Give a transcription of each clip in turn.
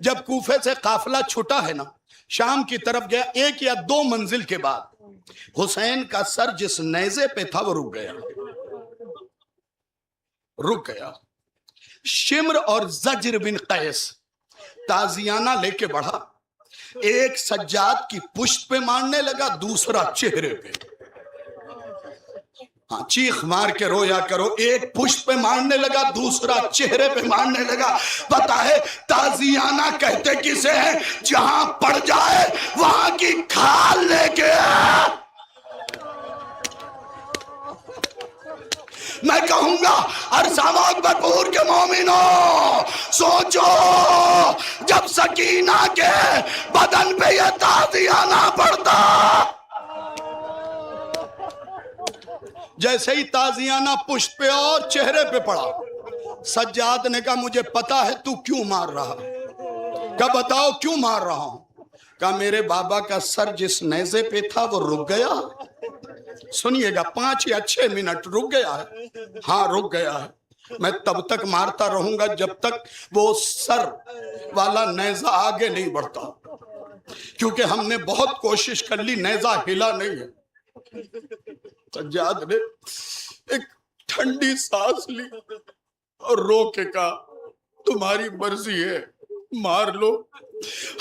جب کوفے سے قافلہ چھٹا ہے نا، شام کی طرف گیا، 1 یا 2 منزل کے بعد حسین کا سر جس نیزے پہ تھا وہ رک گیا۔ شمر اور زجر بن قیس تازیانہ لے کے بڑھا، ایک سجاد کی پشت پہ مارنے لگا، دوسرا چہرے پہ۔ ہاں، چیخ مار کے رویا کرو، ایک پشت پہ مارنے لگا، دوسرا چہرے پہ مارنے لگا۔ پتا ہے تازیانہ کہتے کسے ہیں؟ جہاں پڑ جائے وہاں کی کھال لے کے۔ میں کہوں گا ارسامات بھرپور کے مومنوں، سوچو جب سکینہ کے بدن پہ یہ تازیانہ پڑتا، جیسے ہی تازیانہ پشت پہ اور چہرے پہ پڑا، سجاد نے کہا مجھے پتا ہے تو کیوں مار رہا، کہا بتاؤ کیوں مار رہا ہوں؟ کہا میرے بابا کا سر جس نیزے پہ تھا وہ رک گیا۔ سنیے گا 5 یا 6 منٹ رک گیا ہے، ہاں رک گیا ہے۔ میں تب تک مارتا رہوں گا جب تک وہ سر والا نیزہ آگے نہیں بڑھتا، کیونکہ ہم نے بہت کوشش کر لی، نیزہ ہلا نہیں ہے۔ سجاد نے ایک ٹھنڈی سانس لی اور رو کے کہا تمہاری مرضی ہے، مار لو،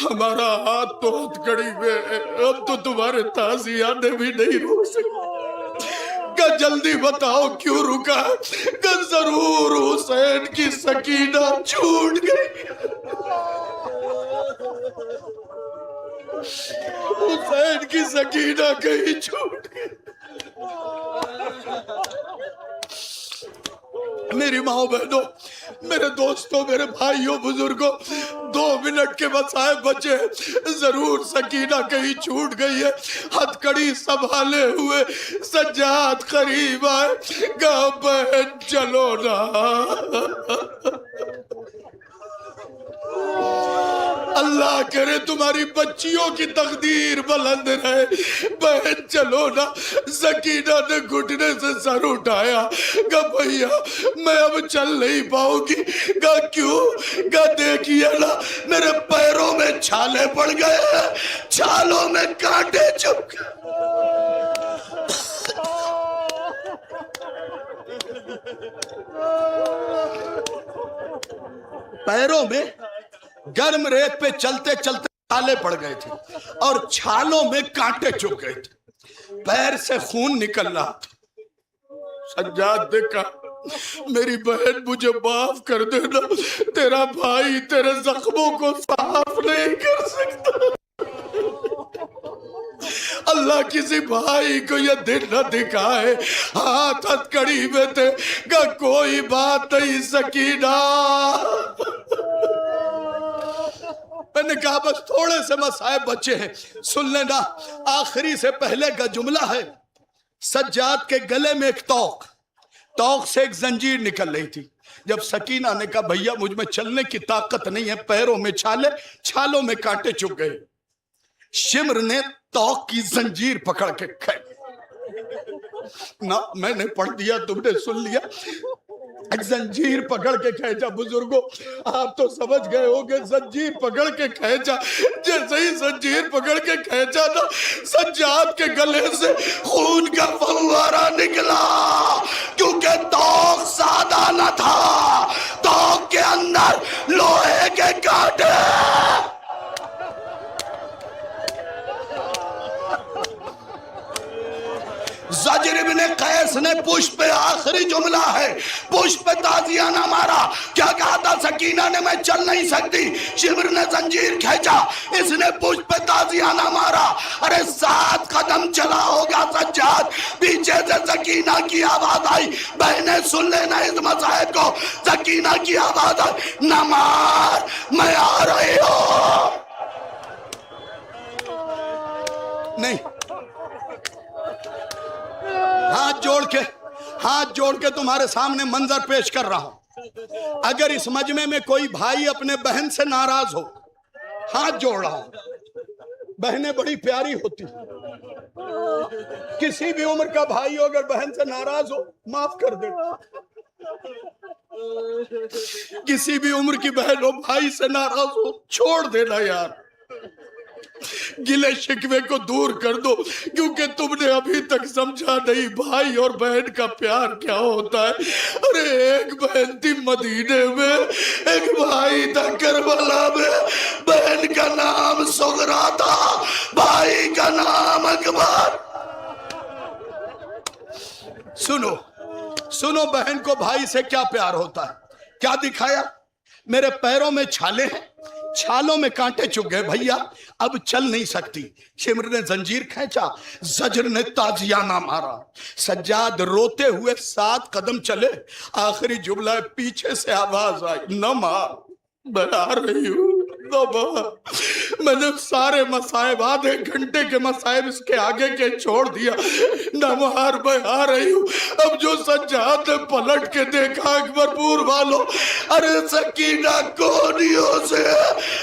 ہمارا ہاتھ تو ہتھ کڑی میں ہے، اب تو تمہارے تازیانے بھی نہیں روک سکتے۔ کہ جلدی بتاؤ کیوں رکا؟ کہ ضرور حسین کی سکینہ چھوٹ گئی، حسین کی سکینہ کہیں چھوٹ گئی۔ میری ماں بہنوں، میرے دوستوں، میرے بھائیوں، بزرگوں، 2 منٹ کے بسائے بچے، ضرور سکینہ کہیں چھوٹ گئی ہے۔ ہتھ کڑی سنبھالے ہوئے سجاد قریب آئے، کہا بہن چلو نا، اللہ کرے تمہاری بچیوں کی تقدیر بلند رہے، بہن چلو نا۔ سکینہ نے گھٹنے سے سر اٹھایا، کہا بھیا میں اب چل نہیں پاؤں گی۔ کہا کیوں؟ کہا دیکھیے نا میرے پیروں میں چھالے پڑ گئے ہیں، چھالوں میں کانٹے چپ گئے۔ پیروں میں گرم ریت پہ چلتے چلتے چھالے پڑ گئے تھے اور چھالوں میں کانٹے چپ گئے تھے، پیر سے خون نکل رہا تھا۔ سجاد نے کہا میری بہن مجھے معاف کر دینا، تیرا بھائی تیرے زخموں کو صاف نہیں کر سکتا۔ اللہ کسی بھائی کو یہ دن نہ دکھائے، ہاتھ ہتھ کڑی میں تھے، کہ کوئی بات نہیں سکینہ۔ میں نے کہا بس تھوڑے سے مسائل بچے ہیں، سن لینا۔ آخری سے پہلے کا جملہ ہے، سجاد کے گلے میں ایک توق سے ایک زنجیر نکل رہی تھی۔ جب سکینہ نے کہا بھیا مجھ میں چلنے کی طاقت نہیں ہے، پیروں میں چھالوں میں کانٹے چپ گئے، شمر نے توق کی زنجیر پکڑ کے نہ میں نے پڑھ دیا، تم نے سن لیا، زنجیر پکڑ کے کھینچا۔ بزرگوں آپ تو سمجھ گئے ہو کہ زنجیر پکڑ کے کھینچا، جیسے ہی زنجیر پکڑ کے کھینچا نا، سجاد کے گلے سے خون کا فوارہ نکلا، کیونکہ توق سادہ نہ تھا، توق کے اندر لوہے کے کانٹے۔ زجر بن قیس نے پشت پہ آخری جملہ ہے، پشت پہ تازیانہ مارا۔ کیا کہا تھا سکینہ نے؟ میں چل نہیں سکتی۔ شمر نے زنجیر کھینچا، اس نے پشت پہ تازیانہ مارا۔ ارے 7 قدم چلا ہوگا سجاد، پیچھے سے سکینہ کی آواز آئی، بہنیں سن لینا اس مسائل کو، سکینہ کی آواز آئی، نہ مار میں آ رہی ہوں۔ نہیں، ہاتھ جوڑ کے تمہارے سامنے منظر پیش کر رہا ہوں۔ اگر اس مجمع میں کوئی بھائی اپنے بہن سے ناراض ہو، ہاتھ جوڑ رہا ہوں، بہنیں بڑی پیاری ہوتی ہیں، کسی بھی عمر کا بھائی ہو اگر بہن سے ناراض ہو معاف کر دے، کسی بھی عمر کی بہن ہو بھائی سے ناراض ہو چھوڑ دینا یار، گلے شکوے کو دور کر دو، کیونکہ تم نے ابھی تک سمجھا نہیں بھائی اور بہن کا پیار کیا ہوتا ہے۔ ارے ایک بہن تھی مدینے میں، ایک بھائی تھا کربلا میں، بہن کا نام سغرا تھا، بھائی کا نام اکبر۔ سنو سنو بہن کو بھائی سے کیا پیار ہوتا ہے، کیا دکھایا؟ میرے پیروں میں چھالے ہیں، چھالوں میں کانٹے چگ گئے بھیا، اب چل نہیں سکتی۔ شمر نے زنجیر کھینچا، زجر نے تازیانہ مارا، سجاد روتے ہوئے 7 قدم چلے، آخری جملہ پیچھے سے آواز آئی، نہ مار، میں آ رہی ہوں، نہ مار۔ میں نے سارے مصائب، آدھے گھنٹے کے مصائب اس کے آگے کے چھوڑ دیا، نہ مار، میں آ رہی ہوں۔ اب جو سجاد نے پلٹ کے دیکھا اکبر پور والوں، ارے سکینہ کونیوں سے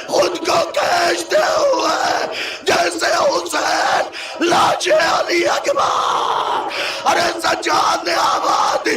خود کو کھینچتے ہوئے جیسے حسین لاش علی اکبر۔ ارے سجاد نے آواز دی،